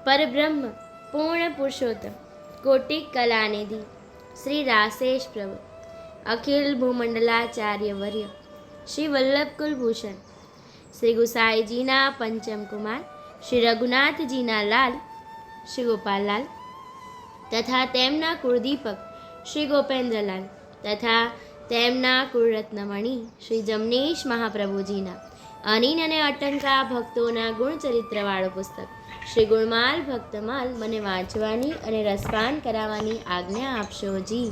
પરબ્રહ્મ પૂર્ણ પુરુષોત્તમ કોટિક કલાનિધિ શ્રી રાસેશ પ્રભુ અખિલ ભૂમંડલાચાર્ય વર્ય શ્રી વલ્લભ કુલભૂષણ શ્રી ગુસાઈજીના પંચમ કુમાર શ્રી રઘુનાથજીના લાલ શ્રી ગોપાલલાલ તથા તેમના કુળદીપક શ્રી ગોપેન્દ્રલાલ તથા તેમના કુળરત્નમણી શ્રી જમનેશ મહાપ્રભુજીના અનિન અને અટંકા ભક્તોના ગુણચરિત્રવાળું પુસ્તક શ્રી ગુણમાલ ભક્તમાલ મને વાંચવાની અને રસપાન કરાવવાની આજ્ઞા આપશો જી.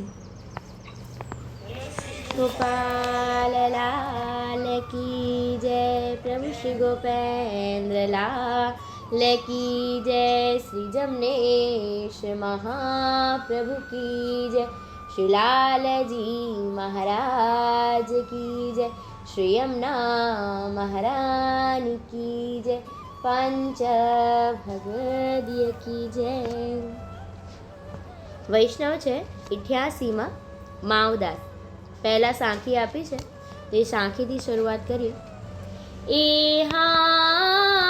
ગોપાલ લાલ કી જય, પ્રભુ શ્રી ગોપેન્દ્ર લાલ કી જય, શ્રી જમનેશ મહાપ્રભુ કી જય, શ્રી લાલજી મહારાજ કી જય, શ્રી યમુના મહારાની કી જય, પંચ ભગવદીય કી જય. વૈષ્ણવ છે 88માં માવદાસ. પહેલાં સાંખી આપી છે તો એ સાંખીથી શરૂઆત કરીએ. એ હા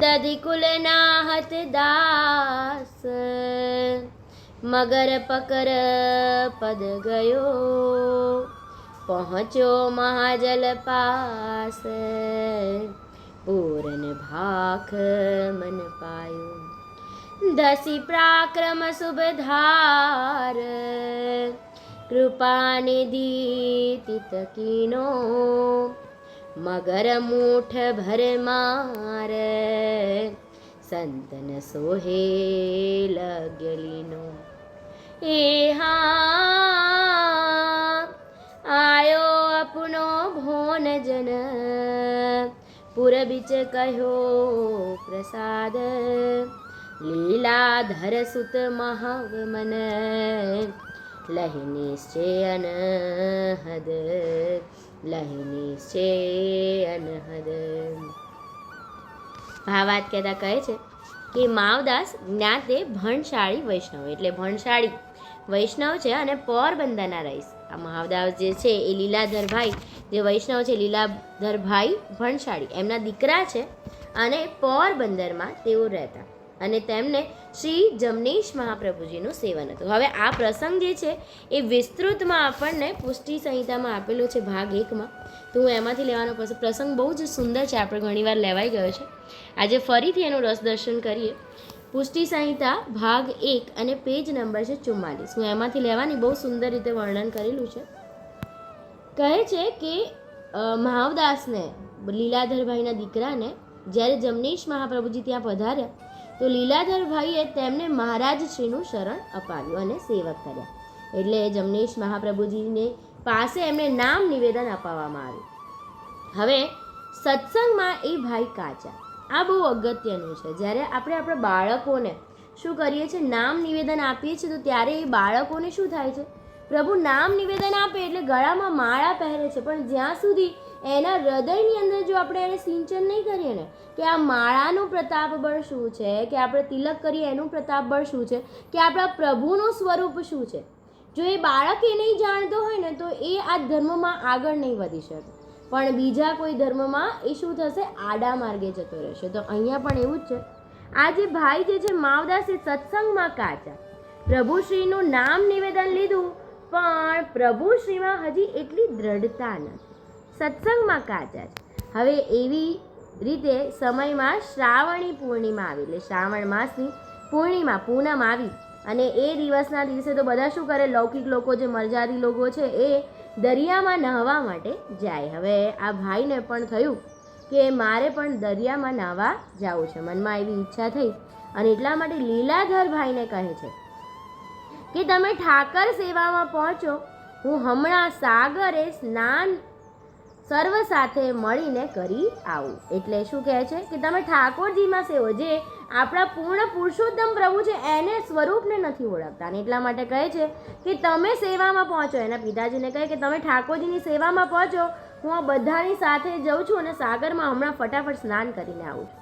દધિકુલ નાહત દાસ, મગર પકર પદ ગયો, પહોંચ્યો મહાજલ પાસ, પૂરન ભાખ મન પાયો, દસી પ્રાક્રમ શુભધાર, કૃપાનિધિ તિતકીનો, મગર મૂઠ ભર માર, સંતન સોહે લગલીનો. એ હા આયો અપનો ભોન જન, પુર બીચ કહ્યો પ્રસાદ, લીલાધર સુત મહાવ મન, લહી નિશ્ચય અનહદ, લહી નિશ્ચય અનહદ. ભાવાર્થ કહેતા કહે છે કે માવદાસ જ્ઞાતે ભણશાળી વૈષ્ણવ, એટલે ભણશાળી વૈષ્ણવ છે અને પોરબંદરના રહીશ. આ માવદાસ જે છે એ લીલાધરભાઈ જે વૈષ્ણવ છે, લીલાધરભાઈ ભણશાળી એમના દીકરા છે અને પોરબંદરમાં તેઓ રહેતા અને તેમને શ્રી જમનેશ મહાપ્રભુજીનું સેવન હતું. હવે આ પ્રસંગ જે છે એ વિસ્તૃતમાં આપણને પુષ્ટિ સંહિતામાં આપેલો છે ભાગ 1માં, તો હું એમાંથી લેવાનો પ્રસંગ બહુ જ સુંદર છે, આપણે ઘણીવાર લેવાઈ ગયો છે. આજે ફરીથી એનું રસ દર્શન કરીએ. પુષ્ટિ સંહિતા ભાગ 1 અને પેજ નંબર છે 44. હું એમાંથી લેવાની બહુ સુંદર રીતે વર્ણન કરેલું છે. કહે છે કે માવદાસને, લીલાધરભાઈના દીકરાને જ્યારે જમનેશ મહાપ્રભુજી ત્યાં પધાર્યા તો લીલાધરભાઈએ તેમને મહારાજશ્રીનું શરણ અપાવ્યું અને સેવક કર્યા. એટલે જમનેશ મહાપ્રભુજીને પાસે એમને નામ નિવેદન અપાવવામાં આવ્યું. હવે સત્સંગમાં એ ભાઈ કાચા, આ બહુ અગત્યનું છે. જ્યારે આપણે આપણા બાળકોને શું કરીએ છીએ, નામ નિવેદન આપીએ છીએ, તો ત્યારે એ બાળકોને શું થાય છે, પ્રભુ નામ નિવેદન આપે એટલે ગળામાં માળા પહેરે છે, પણ જ્યાં સુધી એના હૃદયની અંદર જો આપણે એને સિંચન નહીં કરીએ ને કે આ માળાનું પ્રતાપ બળ શું છે, કે આપણે તિલક કરીએ એનું પ્રતાપ બળ શું છે, કે આપણા પ્રભુનું સ્વરૂપ શું છે, જો એ બાળક એ નહીં જાણતો હોય ને તો એ આ ધર્મમાં આગળ નહીં વધી શકે, પણ બીજા કોઈ ધર્મમાં એ શું થશે, આડા માર્ગે જતો રહેશે. તો અહીંયા પણ એવું જ છે. આ જે ભાઈ જે છે માવદાસ એ સત્સંગમાં કાચા, પ્રભુશ્રીનું નામ નિવેદન લીધું પણ પ્રભુશ્રીમાં હજી એટલી દ્રઢતા નથી, સત્સંગમાં કાચા છે. હવે એવી રીતે સમયમાં શ્રાવણી પૂર્ણિમા આવી, એટલે શ્રાવણ માસની પૂર્ણિમા પૂનમ આવી અને એ દિવસના દિવસે તો બધા શું કરે, લૌકિક લોકો જે મરજાદી લોકો છે એ દરિયામાં નહાવા માટે જાય. હવે આ ભાઈને પણ થયું કે મારે પણ દરિયામાં નહાવા જવું છે, મનમાં એવી ઈચ્છા થઈ અને એટલા માટે લીલાધર ભાઈને કહે છે કે તમે ઠાકર સેવામાં પહોંચો, હું હમણાં સાગરે સ્નાન સર્વ સાથે મળીને કરી આવું. એટલે શું કહે છે કે તમે ઠાકોરજીમાં સેવો, જે આપણા પૂર્ણ પુરુષોત્તમ પ્રભુ છે એને સ્વરૂપને નથી ઓળખતા અને એટલા માટે કહે છે કે તમે સેવામાં પહોંચો. એના પિતાજીને કહે કે તમે ઠાકોરજીની સેવામાં પહોંચો, હું આ બધાની સાથે જઉં છું અને સાગરમાં હમણાં ફટાફટ સ્નાન કરીને આવું છું.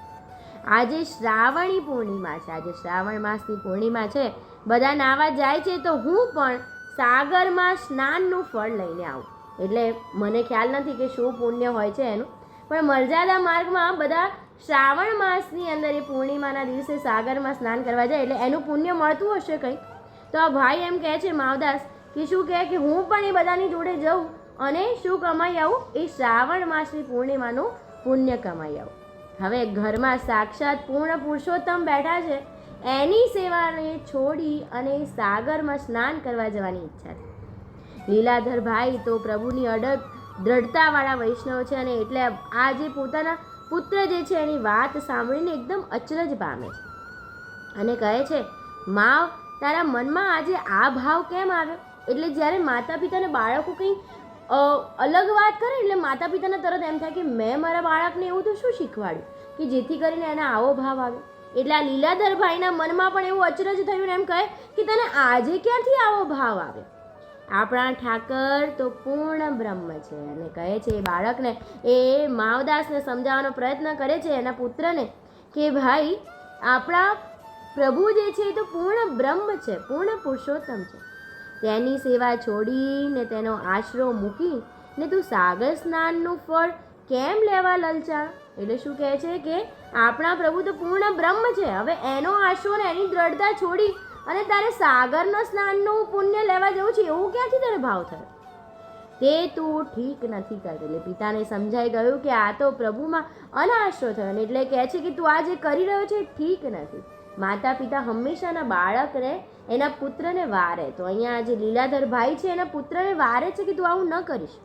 આજે શ્રાવણી પૂર્ણિમા છે, આજે શ્રાવણ માસની પૂર્ણિમા છે, બધા નાવા જાય છે તો હું પણ સાગરમાં સ્નાનનું ફળ લઈને આવું. એટલે મને ખ્યાલ નથી કે શું પુણ્ય હોય છે એનું, પણ મર્યાદા માર્ગમાં બધા શ્રાવણ માસની અંદર એ પૂર્ણિમાના દિવસે સાગરમાં સ્નાન કરવા જાય એટલે એનું પુણ્ય મળતું હશે કંઈ. તો આ ભાઈ એમ કહે છે માવદાસ કે શું કહે કે હું પણ એ બધાની જોડે જાઉં અને શું કમાઈ આવું, એ શ્રાવણ માસની પૂર્ણિમાનું પુણ્ય કમાઈ આવું. હવે ઘરમાં સાક્ષાત પૂર્ણ પુરુષોત્તમ બેઠા છે, એની સેવાને છોડી અને સાગરમાં સ્નાન કરવા જવાની ઈચ્છા થઈ. લીલાધર ભાઈ તો પ્રભુની અડગ દ્રઢતાવાળા વૈષ્ણવ છે અને એટલે આ જે પોતાના પુત્ર જે છે એની વાત સાંભળીને એકદમ અચરજ પામે છે અને કહે છે, માવ તારા મનમાં આજે આ ભાવ કેમ આવ્યો? એટલે જ્યારે માતા પિતાને બાળકો કંઈ અલગ વાત કરે એટલે માતા પિતાને તરત એમ થાય કે મેં મારા બાળકને એવું તો શું શીખવાડ્યું કે જેથી કરીને એને આવો ભાવ આવ્યો. એટલે આ લીલાધર ભાઈના મનમાં પણ એવું અચરજ થયું ને એમ કહે કે તને આજે ક્યાંથી આવો ભાવ આવ્યો? આપણા ઠાકર તો પૂર્ણ બ્રહ્મ છે અને કહે છે એ બાળકને, એ માવદાસને સમજાવવાનો પ્રયત્ન કરે છે એના પુત્રને કે ભાઈ આપણા પ્રભુ જે છે એ તો પૂર્ણ બ્રહ્મ છે, પૂર્ણ પુરુષોત્તમ છે. તેની સેવા છોડીને તેનો આશરો મૂકીને તું સાગર સ્નાનનું ફળ કેમ લેવા લલચાણ? એટલે શું કહે છે કે આપણા પ્રભુ તો પૂર્ણ બ્રહ્મ છે, હવે એનો આશરો ને એની દ્રઢતા છોડી અને તારે સાગરના સ્નાનનું પુણ્ય લેવા જવું છે એવું ક્યાંથી તારે ભાવ થયો? તે તું ઠીક નથી કરતી. એટલે પિતાને સમજાઈ ગયું કે આ તો પ્રભુમાં અનાશરો થયો ને એટલે કહે છે કે તું આ જે કરી રહ્યો છે ઠીક નથી. માતા પિતા હંમેશાના બાળકને એના પુત્રને વારે, તો અહીંયા જે લીલાધર ભાઈ છે એના પુત્રને વારે છે કે તું આવું ન કરીશ.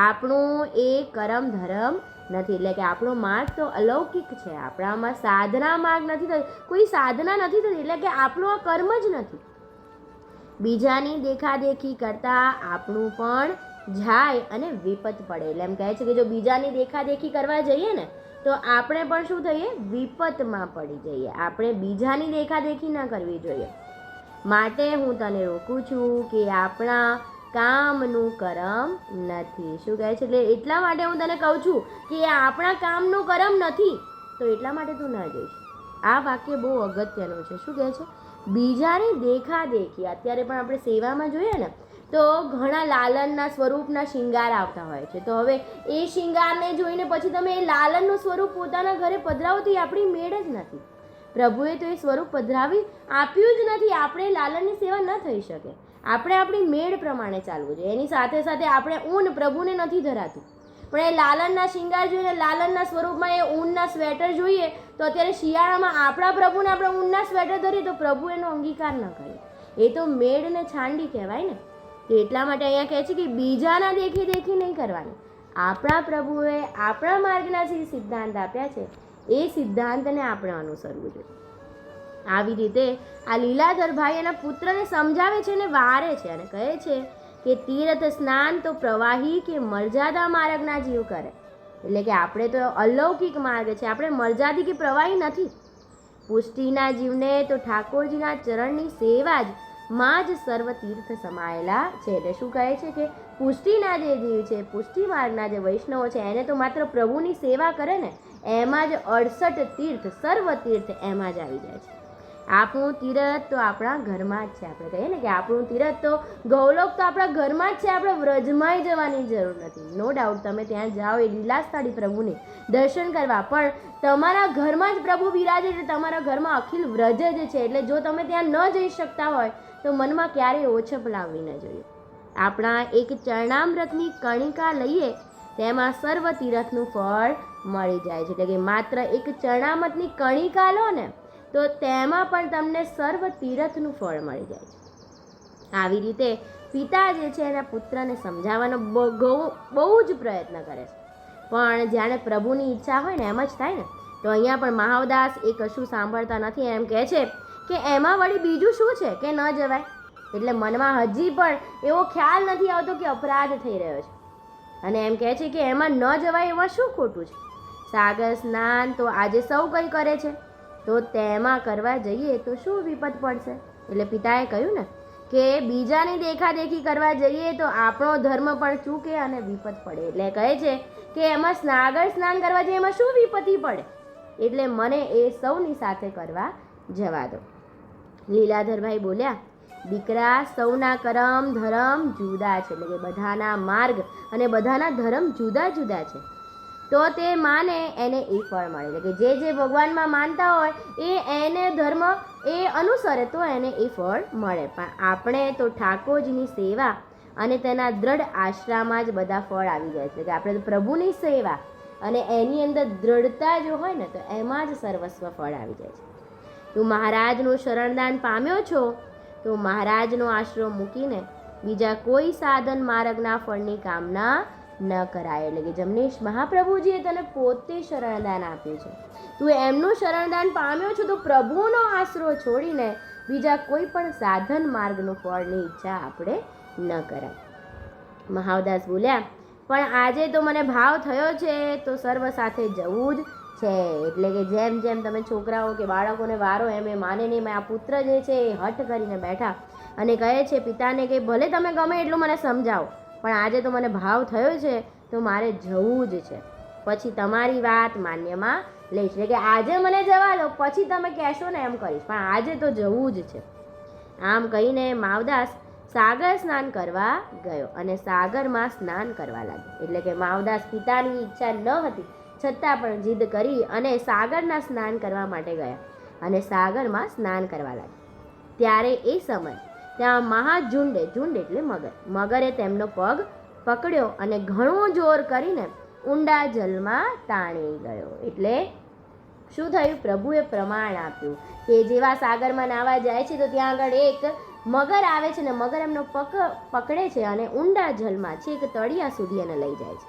આપણું એ કરમ ધર્મ નથી, એટલે કે આપણો માર્ગ તો અલૌકિક છે, આપણામાં સાધના માર્ગ નથી થતી, કોઈ સાધના નથી થતી, એટલે કે આપણું આ કર્મ જ નથી. બીજાની દેખાદેખી કરતા આપણું પણ જાય અને વિપત પડે. એટલે એમ કહે છે કે જો બીજાની દેખાદેખી કરવા જઈએ ને તો આપણે પણ શું થઈએ, વિપતમાં પડી જઈએ. આપણે બીજાની દેખાદેખી ના કરવી જોઈએ. માટે હું તને રોકું છું કે આપણા કામનું કરમ નથી. શું કહે છે? એટલે એટલા માટે હું તને કહું છું કે આપણા કામનું કરમ નથી, તો એટલા માટે તું ના જઈશ. આ વાક્ય બહુ અગત્યનું છે. શું કહે છે? બીજાની દેખાદેખી. અત્યારે પણ આપણે સેવામાં જોઈએ ને તો ઘણા લાલનના સ્વરૂપના શિંગાર આવતા હોય છે, તો હવે એ શિંગારને જોઈને પછી તમે એ લાલનનું સ્વરૂપ પોતાના ઘરે પધરાવો તો એ આપણી મેળ જ નથી. પ્રભુએ તો એ સ્વરૂપ પધરાવી આપ્યું જ નથી. આપણે લાલનની સેવા ન થઈ શકે. આપણે આપણી મેળ પ્રમાણે ચાલવું જોઈએ. એની સાથે સાથે આપણે ઊન પ્રભુને નથી ધરાતું, પણ એ લાલનના શિંગાર જોઈએ, લાલનના સ્વરૂપમાં એ ઊનના સ્વેટર જોઈએ, તો અત્યારે શિયાળામાં આપણા પ્રભુને આપણે ઊનના સ્વેટર ધરીએ તો પ્રભુ એનો અંગીકાર ન કરે. એ તો મેળને છાંડી કહેવાય ને. તો એટલા માટે અહીંયા કહે છે કે બીજાના દેખી નહીં કરવાની. આપણા પ્રભુએ આપણા માર્ગના જે સિદ્ધાંત આપ્યા છે એ સિદ્ધાંતને આપણે અનુસરવું જોઈએ. આવી રીતે આ લીલાધર ભાઈ એના પુત્રને સમજાવે છે અને વારે છે અને કહે છે કે તીર્થ સ્નાન તો પ્રવાહી કે મર્યાદા માર્ગના જીવ કરે. એટલે કે આપણે તો અલૌકિક માર્ગ છે, આપણે મર્યાદી કે પ્રવાહી નથી. પુષ્ટિના જીવને તો ઠાકોરજીના ચરણની સેવા જ માં જ સર્વ તીર્થ સમાયેલા છે. એટલે શું કહે છે કે પુષ્ટિના જે જીવ છે, પુષ્ટિ માર્ગના જે વૈષ્ણવો છે, એને તો માત્ર પ્રભુની સેવા કરે ને એમાં જ 68 તીર્થ, સર્વ તીર્થ એમાં જ આવી જાય છે. આપણું તીરથ તો આપણા ઘરમાં જ છે. આપણે કહીએ ને કે આપણું તીરથ તો ગૌલોક તો આપણા ઘરમાં જ છે, આપણે વ્રજમાં જવાની જરૂર નથી. નો ડાઉટ તમે ત્યાં જાઓ એ લીલાસ્થળી પ્રભુની દર્શન કરવા, પણ તમારા ઘરમાં જ પ્રભુ બિરાજે એટલે તમારા ઘરમાં અખિલ વ્રજ જ છે. એટલે જો તમે ત્યાં ન જઈ શકતા હોય તો મનમાં ક્યારેય ઓછપ લાવવી ન જોઈએ. આપણા એક ચરણામૃતની કણિકા લઈએ તેમાં સર્વ તીરથનું ફળ મળી જાય છે. એટલે કે માત્ર એક ચરણામૃતની કણિકા લો ને તો તેમાં પણ તમને સર્વ તીરથનું ફળ મળી જાય છે. આવી રીતે પિતા જે છે એના પુત્રને સમજાવવાનો બહુ જ પ્રયત્ન કરે છે, પણ જાણે પ્રભુની ઈચ્છા હોય ને એમ જ થાય ને. તો અહીંયા પણ મહાવદાસ એ કશું સાંભળતા નથી. એમ કહે છે કે એમાં વળી બીજું શું છે કે ન જવાય. એટલે મનમાં હજી પણ એવો ખ્યાલ નથી આવતો કે અપરાધ થઈ રહ્યો છે અને એમ કહે છે કે એમાં ન જવાય એમાં શું ખોટું છે. સાગર સ્નાન તો આજે સૌ કંઈ કરે છે, તો તેમાં કરવા જઈએ તો શું વિપત પડશે. એટલે પિતાએ કહ્યું ને કે બીજાની દેખાદેખી કરવા જઈએ તો આપણો ધર્મ પણ ચૂકે અને વિપત પડે. એટલે કહે છે કે એમાં સાગર સ્નાન કરવા જઈએ એમાં શું વિપત્તિ પડે, એટલે મને એ સૌની સાથે કરવા જવા દો. લીલાધરભાઈ બોલ્યા, દીકરા સૌના કરમ ધર્મ જુદા છે. એટલે કે બધાના માર્ગ અને બધાના ધર્મ જુદા જુદા છે. તો તે માને એને એ ફળ મળે. એટલે કે જે ભગવાનમાં માનતા હોય એને ધર્મ એ અનુસરે તો એને એ ફળ મળે. પણ આપણે તો ઠાકોરજીની સેવા અને તેના દ્રઢ આશ્રામાં જ બધા ફળ આવી જાય છે. કે આપણે તો પ્રભુની સેવા અને એની અંદર દ્રઢતા જો હોય ને તો એમાં જ સર્વસ્વ ફળ આવી જાય છે. તું મહારાજનું શરણદાન પામ્યો છો તો મહારાજનો આશરો મૂકીને બીજા કોઈ સાધન માર્ગના ફળની કામના ન કરાય. એટલે કે જમનેશ મહાપ્રભુજીએ તને પોતે શરણદાન આપ્યું છે, તું એમનું શરણદાન પામ્યો છો તો પ્રભુનો આશરો છોડીને બીજા કોઈ પણ સાધન માર્ગનું ફળની ઈચ્છા આપણે ન કરાય. મહાવદાસ બોલ્યા, પણ આજે તો મને ભાવ થયો છે તો સર્વ સાથે જવું જ છે. એટલે કે જેમ જેમ તમે છોકરાઓ કે બાળકોને વારો એમ એ માને નહીં. આ પુત્ર જે છે એ હઠ કરીને બેઠા અને કહે છે પિતાને કે ભલે તમે ગમે એટલું મને સમજાવો, પણ આજે તો મને ભાવ થયો છે તો મારે જવું જ છે, પછી તમારી વાત માન્યમાં લઈશ. એટલે કે આજે મને જવા દો, પછી તમે કહેશો ને એમ કરીશ, પણ આજે તો જવું જ છે. આમ કહીને માવદાસ સાગર સ્નાન કરવા ગયો અને સાગરમાં સ્નાન કરવા લાગ્યો. એટલે કે માવદાસ પિતાની ઈચ્છા ન હતી છતાં પણ જીદ કરી અને સાગરના સ્નાન કરવા માટે ગયા અને સાગરમાં સ્નાન કરવા લાગ્યા. ત્યારે એ સમય ત્યાં મહાઝુંડ, ઝુંડ એટલે મગરે તેમનો પગ પકડ્યો અને ઘણું જોર કરીને ઊંડા જલમાં તાણી ગયો. એટલે શું થયું? પ્રભુએ પ્રમાણ આપ્યું કે જેવા સાગરમાં નાવા જાય છે તો ત્યાં આગળ એક મગર આવે છે ને મગર એમનો પકડે છે અને ઊંડા જલમાં છેક તળિયા સુધી એને લઈ જાય છે.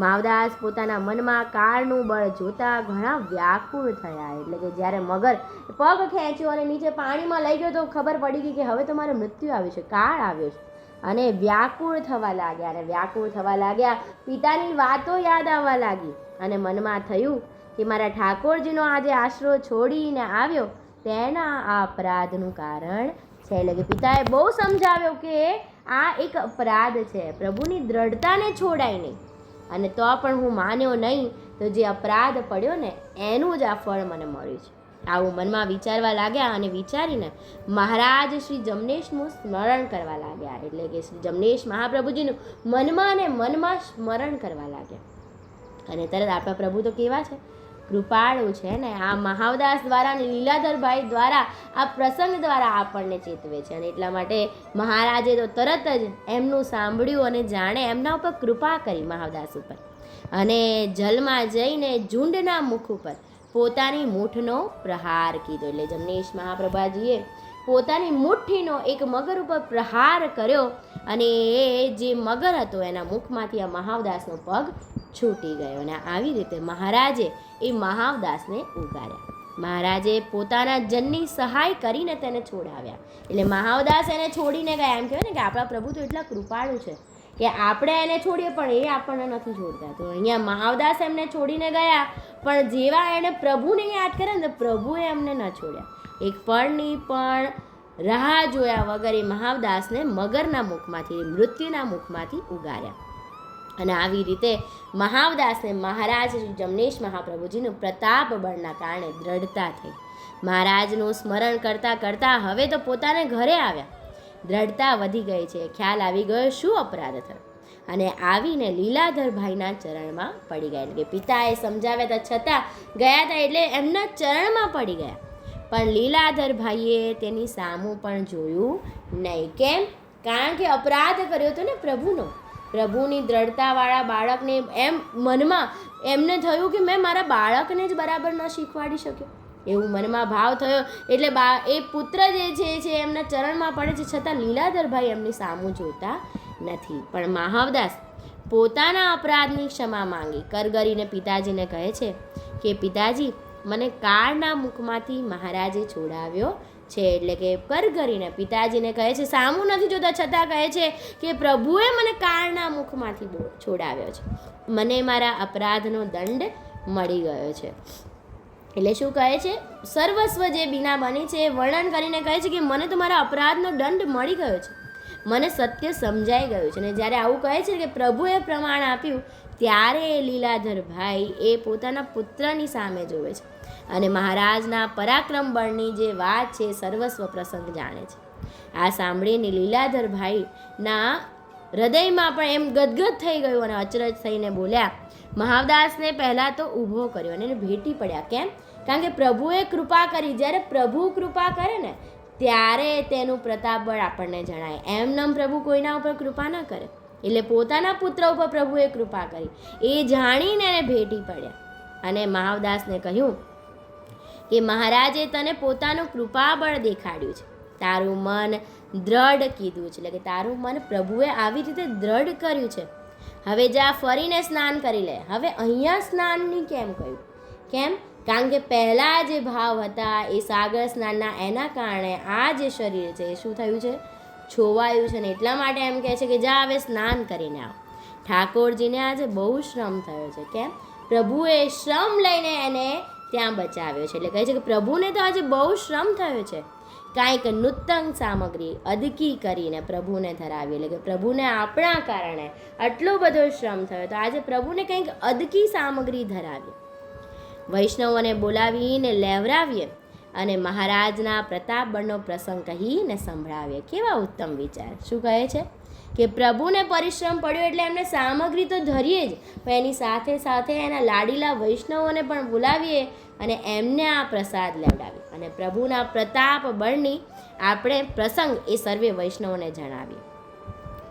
માવદાસ પોતાના મનમાં કાળનું બળ જોતા ઘણા વ્યાકુળ થયા. એટલે કે જ્યારે મગર પગ ખેંચ્યો અને નીચે પાણીમાં લઈ ગયો તો ખબર પડી ગઈ કે હવે તો મારે મૃત્યુ આવ્યું છે, કાળ આવ્યો છે. અને વ્યાકુળ થવા લાગ્યા પિતાની વાતો યાદ આવવા લાગી અને મનમાં થયું કે મારા ઠાકોરજીનો આજે આશરો છોડીને આવ્યો તેના આ અપરાધનું કારણ છે. એટલે કે પિતાએ બહુ સમજાવ્યો કે આ એક અપરાધ છે, પ્રભુની દ્રઢતાને છોડાય નહીં અને તો પણ હું માન્યો નહીં તો જે અપરાધ પડ્યો ને એનું જ આ ફળ મને મળ્યું છે. આવું મનમાં વિચારવા લાગ્યા અને વિચારીને મહારાજ શ્રી જમનેશનું સ્મરણ કરવા લાગ્યા. એટલે કે શ્રી જમનેશ મહાપ્રભુજીનું મનમાં સ્મરણ કરવા લાગ્યા. અને તરત આપણા પ્રભુ તો કેવા છે, કૃપાળુ છે ને. આ મહાવદાસ દ્વારા અને લીલાધરભાઈ દ્વારા આ પ્રસંગ દ્વારા આપણને ચેતવે છે અને એટલા માટે મહારાજે તો તરત જ એમનું સાંભળ્યું અને જાણે એમના ઉપર કૃપા કરી મહાવદાસ ઉપર અને જલમાં જઈને ઝુંડના મુખ ઉપર પોતાની મૂઠનો પ્રહાર કીધો. એટલે જમનેશ મહાપ્રભાજીએ પોતાની મુઠ્ઠીનો એક મગર ઉપર પ્રહાર કર્યો અને એ જે મગર હતો એના મુખમાંથી આ મહાવદાસનો પગ છૂટી ગયો અને આવી રીતે મહારાજે એ મહાવદાસને ઉગાર્યા. મહારાજે પોતાના જનની સહાય કરીને તેને છોડાવ્યા. એટલે મહાવદાસ એને છોડીને ગયા. એમ કહેવાય ને કે આપણા પ્રભુ તો એટલા કૃપાળુ છે કે આપણે એને છોડીએ પણ એ આપણને નથી છોડતા. તો અહીંયા મહાવદાસ એમને છોડીને ગયા પણ જેવા એણે પ્રભુને યાદ કર્યા ને પ્રભુએ એમને ન છોડ્યા. એક પળની પણ રાહ જોયા વગર એ મહાવદાસને મગરના મુખમાંથી, મૃત્યુના મુખમાંથી ઉગાર્યા. અને આવી રીતે મહાવદાસને મહારાજ જમનેશ મહાપ્રભુજીનું પ્રતાપ બળના કારણે દ્રઢતા થઈ. મહારાજનું સ્મરણ કરતાં કરતાં હવે તો પોતાને ઘરે આવ્યા. દ્રઢતા વધી ગઈ છે, ખ્યાલ આવી ગયો શું અપરાધ થયો અને આવીને લીલાધરભાઈના ચરણમાં પડી ગયા. એટલે કે પિતાએ સમજાવ્યા હતા છતાં ગયા હતા એટલે એમના ચરણમાં પડી ગયા. પણ લીલાધરભાઈએ તેની સામું પણ જોયું નહીં. કેમ? કારણ કે અપરાધ કર્યો હતો ને પ્રભુની દ્રઢતાવાળા બાળકને એમ મનમાં એમને થયું કે મેં મારા બાળકને જ બરાબર ન શીખવાડી શક્યો, એવું મનમાં ભાવ થયો. એટલે એ પુત્ર જે છે એમના ચરણમાં પડે છે છતાં લીલાધરભાઈ એમની સામું જોતા નથી. પણ મહાવદાસ પોતાના અપરાધની ક્ષમા માંગી કરગરીને પિતાજીને કહે છે કે પિતાજી મને કાળના મુખમાંથી મહારાજે છોડાવ્યો છે. એટલે કે કરગરીને પિતાજીને કહે છે, સામું નથી જોતા છતાં કહે છે કે પ્રભુએ મને કાળના મુખમાંથી છોડાવ્યો છે, મને મારા અપરાધનો દંડ મળી ગયો છે. એટલે શું કહે છે? સર્વસ્વ જે બીના બની છે એ વર્ણન કરીને કહે છે કે મને તો મારા અપરાધનો દંડ મળી ગયો છે, મને સત્ય સમજાઈ ગયું છે. અને જ્યારે આવું કહે છે કે પ્રભુએ પ્રમાણ આપ્યું ત્યારે એ લીલાધરભાઈ એ પોતાના પુત્રની સામે જોવે છે અને મહારાજના પરાક્રમ બળની જે વાત છે સર્વસ્વ પ્રસંગ જાણે છે. આ સાંભળીને લીલાધરભાઈના હૃદયમાં પણ એમ ગદગદ થઈ ગયું અને અચરજ થઈને બોલ્યા. મહાવદાસને પહેલાં તો ઊભો કર્યો અને એને ભેટી પડ્યા. કેમ? કારણ કે પ્રભુએ કૃપા કરી. જ્યારે પ્રભુ કૃપા કરે ને ત્યારે તેનું પ્રતાપ બળ આપણને જણાય. એમનેમ પ્રભુ કોઈના ઉપર કૃપા ન કરે. એટલે પોતાના પુત્ર ઉપર પ્રભુએ કૃપા કરી એ જાણીને એને ભેટી પડ્યા અને મહાવદાસને કહ્યું કે મહારાજે તને પોતાનું કૃપાબળ દેખાડ્યું છે, તારું મન દ્રઢ કીધું છે, એટલે કે તારું મન પ્રભુએ આવી રીતે દ્રઢ કર્યું છે. હવે જા ફરીને સ્નાન કરી લે. હવે અહીંયા સ્નાનની કેમ કહ્યું? કેમ? કારણ કે પહેલાં જે ભાવ હતા એ સાગર સ્નાનના એના કારણે આ જે શરીર છે એ શું થયું છે? છોવાયું છે ને એટલા માટે એમ કહે છે કે જા હવે સ્નાન કરીને આવ. ઠાકોરજીને આજે બહુ શ્રમ થયો છે. કેમ? પ્રભુએ શ્રમ લઈને એને ત્યાં બચાવ્યો છે. એટલે કહે છે કે પ્રભુને તો આજે બહુ શ્રમ થયો છે. કાંઈક નૂતન સામગ્રી અદકી કરીને પ્રભુને ધરાવી. એટલે કે પ્રભુને આપણા કારણે આટલો બધો શ્રમ થયો તો આજે પ્રભુને કંઈક અદકી સામગ્રી ધરાવી. વૈષ્ણવોને બોલાવીને લેવરાવીએ અને મહારાજના પ્રતાપબળનો પ્રસંગ કહીને સંભળાવીએ. કેવા ઉત્તમ વિચાર! શું કહે છે કે પ્રભુને પરિશ્રમ પડ્યો એટલે એમને સામગ્રી તો ધરીએ જ, પણ એની સાથે સાથે એના લાડીલા વૈષ્ણવોને પણ બોલાવીએ અને એમને આ પ્રસાદ લેવડાવીએ અને પ્રભુના પ્રતાપ બળની આપણે પ્રસંગ એ સર્વે વૈષ્ણવોને જણાવીએ.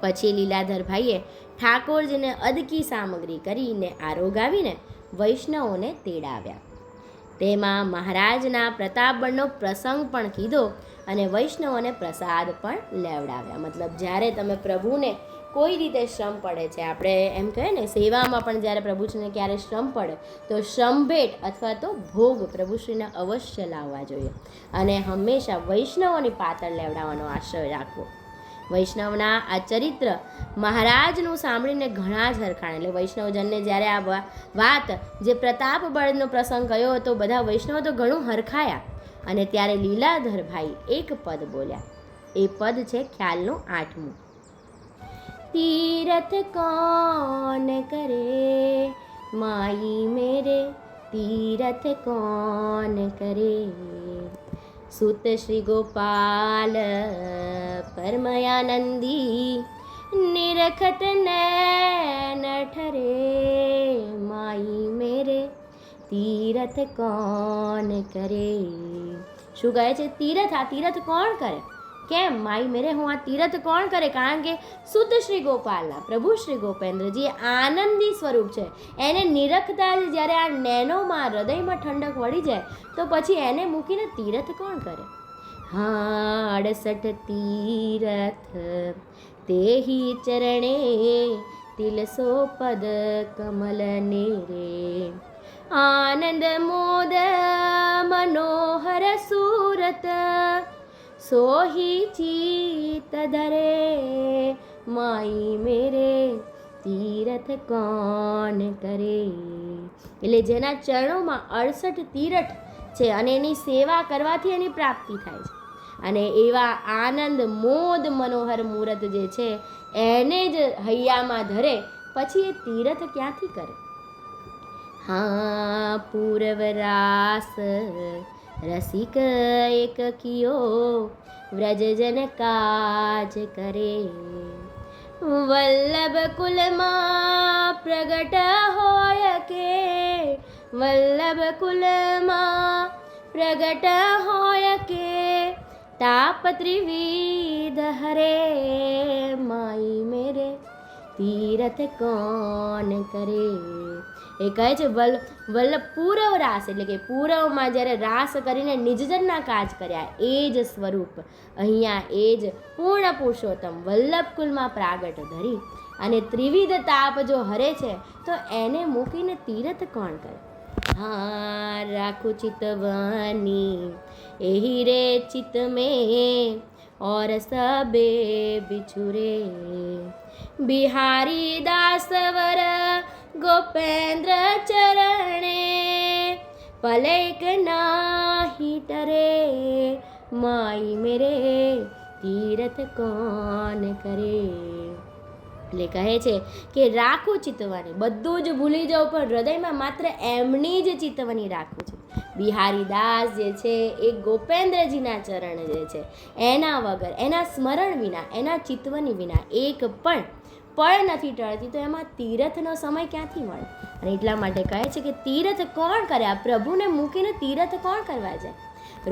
પછી લીલાધર ભાઈએ ઠાકોરજીને અદકી સામગ્રી કરીને આરોગાવીને વૈષ્ણવોને તેડાવ્યા. તેમાં મહારાજના પ્રતાપબળનો પ્રસંગ પણ કીધો અને વૈષ્ણવોને પ્રસાદ પણ લેવડાવ્યા. મતલબ જ્યારે તમે પ્રભુને કોઈ રીતે શ્રમ પડે છે, આપણે એમ કહીએ ને સેવામાં પણ જ્યારે પ્રભુશ્રીને ક્યારે શ્રમ પડે તો શ્રમભેટ અથવા તો ભોગ પ્રભુશ્રીને અવશ્ય લાવવા જોઈએ અને હંમેશા વૈષ્ણવોની પાતળ લેવડાવવાનો આશ્રય રાખવો. વૈષ્ણવના આ ચરિત્ર મહારાજનું સાંભળીને ઘણા જ હરખાણ. એટલે વૈષ્ણવજનને જ્યારે આ વાત જે પ્રતાપ બળનો પ્રસંગ કયો હતો બધા વૈષ્ણવ તો ઘણું હરખાયા અને ત્યારે લીલાધરભાઈ એક પદ બોલ્યા. એ પદ છે ખ્યાલનું 8મું. તીરથ કોન કરે માઈ મેરે, તીરથ કોન કરે, સુત શ્રી ગોપાલ પરમયાનંદી, નિરખત નૈન ઠરે માઈ મેરે, તીરથ કોન કરે. શું કહે છે? તીરથ. આ તીરથ કોણ કરે? કેમ? માઈ મેરે, હું આ તીરથ કોણ કરે? કારણ કે સુત શ્રી ગોપાલના પ્રભુ શ્રી ગોપેન્દ્રજી આનંદી સ્વરૂપ છે. એને નિરખતા જ જ્યારે આ નૈનોમાં હૃદયમાં ઠંડક વળી જાય તો પછી એને મૂકીને તીરથ કોણ કરે? હા 68 તીરથ તેહી ચરણે, તિલસો પદ કમલ નેરે, આનંદ મોદ મનોહર સુરત, સોહી ચિત ધરે માઈ મેરે, તીરથ કોન કરે. એટલે જેના ચરણોમાં 68 તીરથ છે અને એની સેવા કરવાથી એની પ્રાપ્તિ થાય છે અને એવા આનંદ મોદ મનોહર મૂરત જે છે એને જ હૈયામાં ધરે પછી એ તીરથ ક્યાંથી કરે? હા પૂર્વ રાસ રસિક એક કિયો, વ્રજજન કાજ કરે, વલ્લભ કુલમાં પ્રગટ હોય કે, વલ્લભ કુલમાં પ્રગટ હોય કે, તાપ ત્રિવિધ હરે માઈ મેરે, તીરથ કોન કરે. એ કહે છે વલ્લભ પૂરવ રાસ, એટલે કે પૂરવમાં જ્યારે રાસ કરીને નિજજનના કાજ કર્યા એ જ સ્વરૂપ અહીંયા એ જ પૂર્ણ પુરુષોત્તમ વલ્લભ કુલમાં પ્રાગટ ધરી અને ત્રિવિધ તાપ જો હરે છે તો એને મૂકીને તીરથ કોણ કરે? હા રાખું ચિતવાની એહી રે ચિત મેં, और सबे बिछुरे, बिहारी दासवर गोपेंद्र चरणे, पलक नाही टरे माई मेरे, तीरथ કોન કરે. એટલે કહે છે કે રાખું ચિતવાની, બધું જ ભૂલી જાઉં પણ હૃદયમાં માત્ર એમની જ ચિતવાની રાખું છું. બિહારી દાસ જે છે એ ગોપેન્દ્રજીના ચરણ જે છે એના વગર, એના સ્મરણ વિના, એના ચિતવની વિના એક પણ પળ નથી ટળતી, તો એમાં તીરથનો સમય ક્યાંથી મળે? અને એટલા માટે કહે છે કે તીરથ કોણ કરે? આ પ્રભુને મૂકીને તીરથ કોણ કરવા જાય?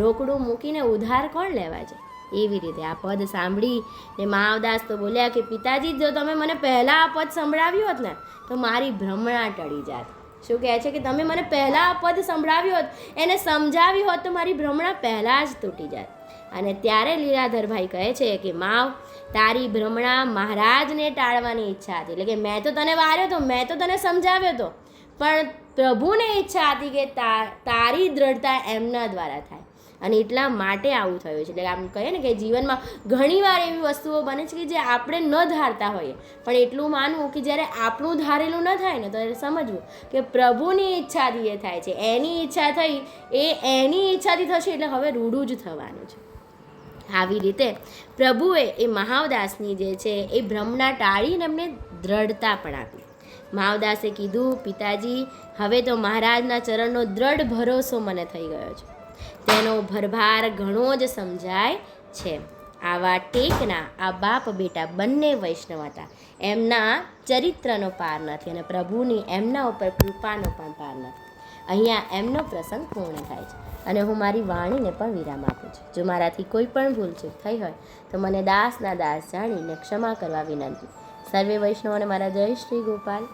રોકડું મૂકીને ઉધાર કોણ લેવા જાય? એવી રીતે આ પદ સાંભળી ને માવદાસ તો બોલ્યા કે પિતાજી, જો તમે મને પહેલાં આ પદ સંભળાવ્યું હોત ને તો મારી ભ્રમણા ટળી જાત. શું કહે છે કે તમે મને પહેલાં આ પદ સંભળાવ્યું હોત, એને સમજાવ્યું હોત તો મારી ભ્રમણા પહેલાં જ તૂટી જાત. અને ત્યારે લીલાધરભાઈ કહે છે કે માવ, તારી ભ્રમણા મહારાજને ટાળવાની ઈચ્છા હતી. એટલે કે મેં તો તને વાર્યો હતો, મેં તો તને સમજાવ્યો હતો, પણ પ્રભુને ઈચ્છા હતી કે તારી દ્રઢતા એમના દ્વારા થાય, અને એટલા માટે આવું થયું છે. એટલે આમ કહીએ ને કે જીવનમાં ઘણીવાર એવી વસ્તુઓ બને છે કે જે આપણે ન ધારતા હોઈએ, પણ એટલું માનવું કે જ્યારે આપણું ધારેલું ન થાય ને તો એ સમજવું કે પ્રભુની ઈચ્છાથી એ થાય છે. એની ઈચ્છા થઈ, એની ઈચ્છાથી થશે, એટલે હવે રૂડું જ થવાનું છે. આવી રીતે પ્રભુએ એ મહાવદાસની જે છે એ ભ્રમણા ટાળીને એમને દ્રઢતા પણ આપી. મહાવદાસે કીધું, પિતાજી, હવે તો મહારાજના ચરણનો દ્રઢ ભરોસો મને થઈ ગયો છે, તેનો ભરભાર ઘણો જ સમજાય છે. આવા ટેકના આ બાપ બેટા બંને વૈષ્ણવ હતા. એમના ચરિત્રનો પાર નથી અને પ્રભુની એમના ઉપર કૃપાનો પણ પાર નથી. અહીંયા એમનો પ્રસંગ પૂર્ણ થાય છે અને હું મારી વાણીને પણ વિરામ આપું છું. જો મારાથી કોઈ પણ ભૂલચૂક થઈ હોય તો મને દાસના દાસ જાણીને ક્ષમા કરવા વિનંતી. સર્વે વૈષ્ણવોને મારા જય શ્રી ગોપાલ.